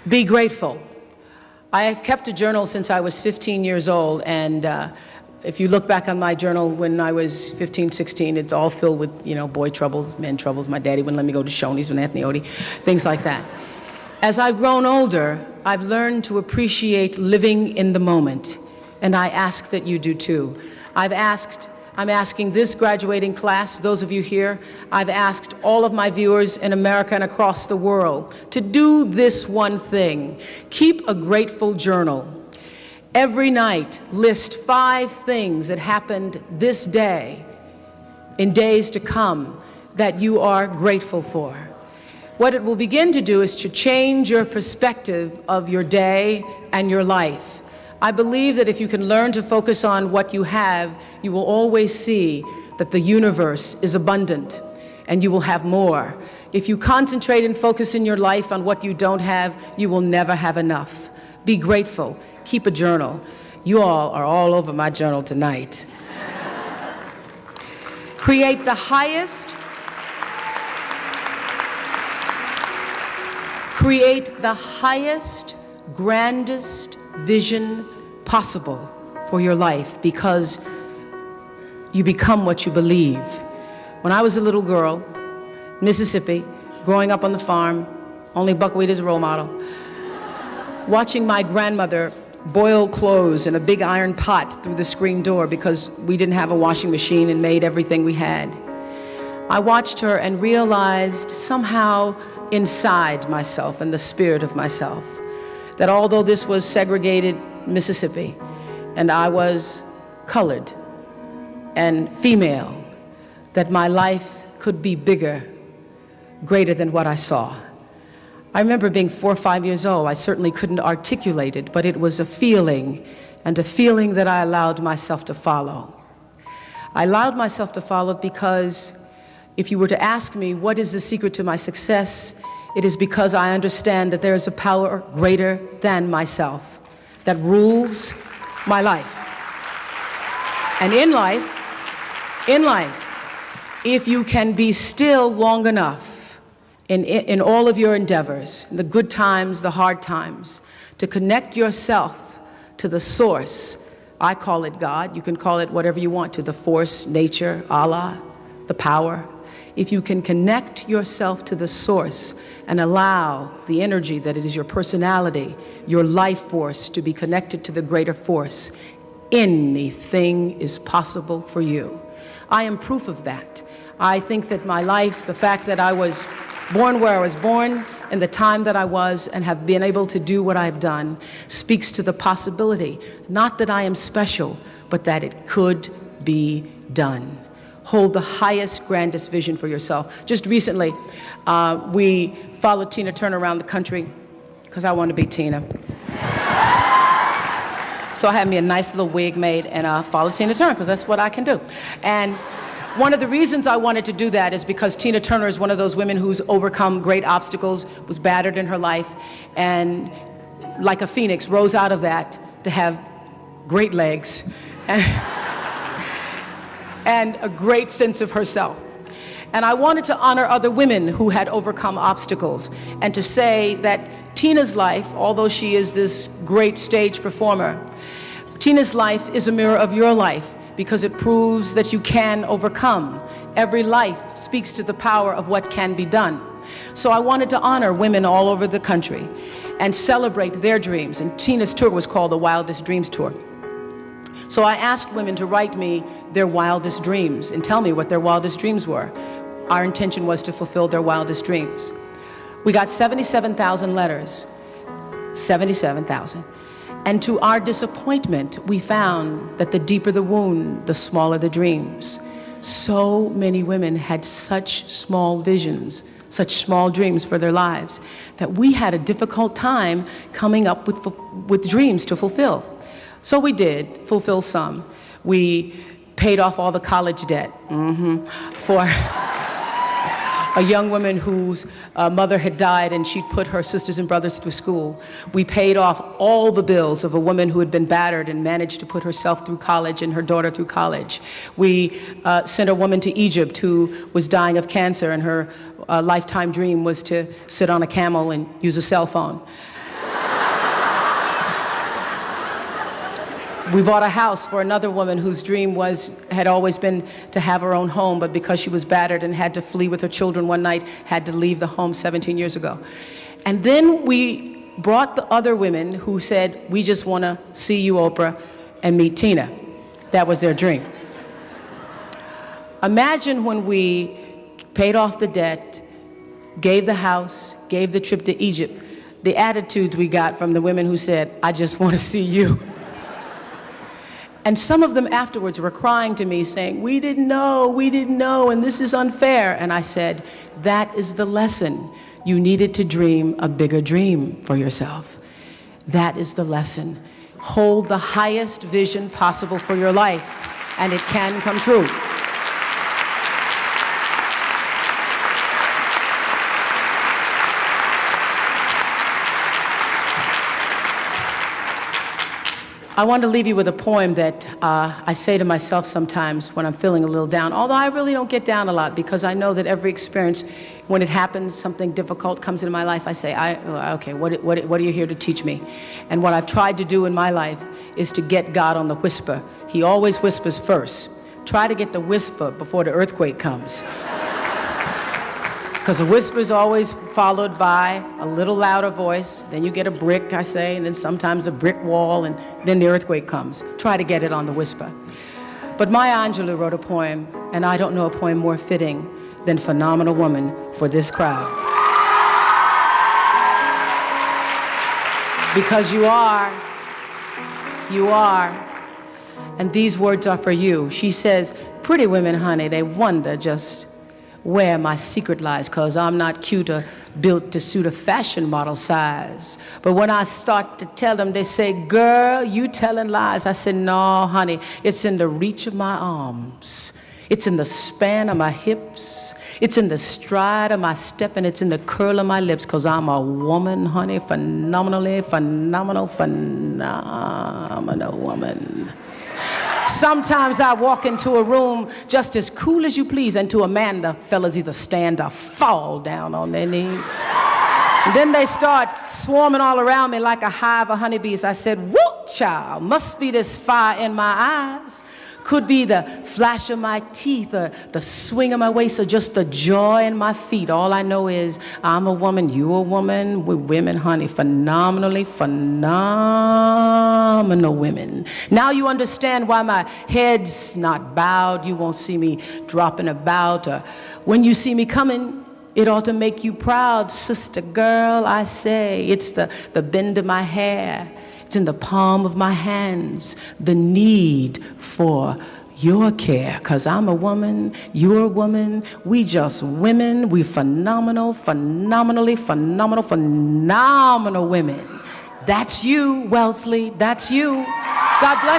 Be grateful. I have kept a journal since I was 15 years old, and if you look back on my journal when I was 15, 16, it's all filled with, boy troubles, men troubles. My daddy wouldn't let me go to Shoney's with Anthony Odie, things like that. As I've grown older, I've learned to appreciate living in the moment, and I ask that you do too. I'm asking this graduating class, those of you here, I've asked all of my viewers in America and across the world to do this one thing. Keep a grateful journal. Every night, list 5 things that happened this day, in days to come, that you are grateful for. What it will begin to do is to change your perspective of your day and your life. I believe that if you can learn to focus on what you have, you will always see that the universe is abundant and you will have more. If you concentrate and focus in your life on what you don't have, you will never have enough. Be grateful. Keep a journal. You all are all over my journal tonight. Create the highest grandest vision possible for your life, because you become what you believe. When I was a little girl, Mississippi, growing up on the farm, only buckwheat as a role model, watching my grandmother boil clothes in a big iron pot through the screen door because we didn't have a washing machine and made everything we had. I watched her and realized somehow inside myself and the spirit of myself that although this was segregated Mississippi and I was colored and female, that my life could be bigger, greater than what I saw. I remember being 4 or 5 years old. I certainly couldn't articulate it, but it was a feeling, and a feeling that I allowed myself to follow. I allowed myself to follow because if you were to ask me what is the secret to my success, it is because I understand that there is a power greater than myself that rules my life. And in life, if you can be still long enough in all of your endeavors, the good times, the hard times, to connect yourself to the source, I call it God, you can call it whatever you want to, the force, nature, Allah, the power. If you can connect yourself to the source and allow the energy that it is your personality, your life force, to be connected to the greater force, anything is possible for you. I am proof of that. I think that my life, the fact that I was born where I was born, in the time that I was, and have been able to do what I've done, speaks to the possibility, not that I am special, but that it could be done. Hold the highest, grandest vision for yourself. Just recently, we followed Tina Turner around the country because I wanted to be Tina. So I had me a nice little wig made and followed Tina Turner because that's what I can do. And one of the reasons I wanted to do that is because Tina Turner is one of those women who's overcome great obstacles, was battered in her life, and like a phoenix rose out of that to have great legs and a great sense of herself. And I wanted to honor other women who had overcome obstacles and to say that Tina's life, although she is this great stage performer, Tina's life is a mirror of your life because it proves that you can overcome. Every life speaks to the power of what can be done. So I wanted to honor women all over the country and celebrate their dreams. And Tina's tour was called the Wildest Dreams Tour. So I asked women to write me their wildest dreams and tell me what their wildest dreams were. Our intention was to fulfill their wildest dreams. We got 77,000 letters, 77,000. And to our disappointment, we found that the deeper the wound, the smaller the dreams. So many women had such small visions, such small dreams for their lives, that we had a difficult time coming up with dreams to fulfill. So we did fulfill some. We paid off all the college debt for a young woman whose mother had died and she'd put her sisters and brothers through school. We paid off all the bills of a woman who had been battered and managed to put herself through college and her daughter through college. We sent a woman to Egypt who was dying of cancer, and her lifetime dream was to sit on a camel and use a cell phone. We bought a house for another woman whose dream had always been to have her own home, but because she was battered and had to flee with her children one night, had to leave the home 17 years ago. And then we brought the other women who said, we just want to see you, Oprah, and meet Tina. That was their dream. Imagine when we paid off the debt, gave the house, gave the trip to Egypt, the attitudes we got from the women who said, I just want to see you. And some of them afterwards were crying to me saying, we didn't know, and this is unfair. And I said, that is the lesson. You needed to dream a bigger dream for yourself. That is the lesson. Hold the highest vision possible for your life, and it can come true. I want to leave you with a poem that I say to myself sometimes when I'm feeling a little down, although I really don't get down a lot, because I know that every experience, when it happens, something difficult comes into my life, I say, okay, what are you here to teach me? And what I've tried to do in my life is to get God on the whisper. He always whispers first. Try to get the whisper before the earthquake comes. Because a whisper is always followed by a little louder voice, then you get a brick, I say, and then sometimes a brick wall, and then the earthquake comes. Try to get it on the whisper. But Maya Angelou wrote a poem, and I don't know a poem more fitting than Phenomenal Woman for this crowd. Because you are, and these words are for you. She says, pretty women, honey, they wonder just where my secret lies, 'cause I'm not cute or built to suit a fashion model size. But when I start to tell them, they say, girl, you telling lies. I said, no, honey, it's in the reach of my arms. It's in the span of my hips. It's in the stride of my step, and it's in the curl of my lips, 'cause I'm a woman, honey, phenomenal woman. Sometimes I walk into a room just as cool as you please, and to a man, the fellas either stand or fall down on their knees. And then they start swarming all around me like a hive of honeybees. I said, whoop, child, must be this fire in my eyes. Could be the flash of my teeth, or the swing of my waist, or just the joy in my feet. All I know is I'm a woman, you a woman, we're women, honey, phenomenal women. Now you understand why my head's not bowed. You won't see me dropping about. Or when you see me coming, it ought to make you proud, sister girl, I say. It's the bend of my hair. It's in the palm of my hands, the need for your care. 'Cause I'm a woman, you're a woman, we just women, we phenomenal women. That's you, Wellesley, that's you. God bless.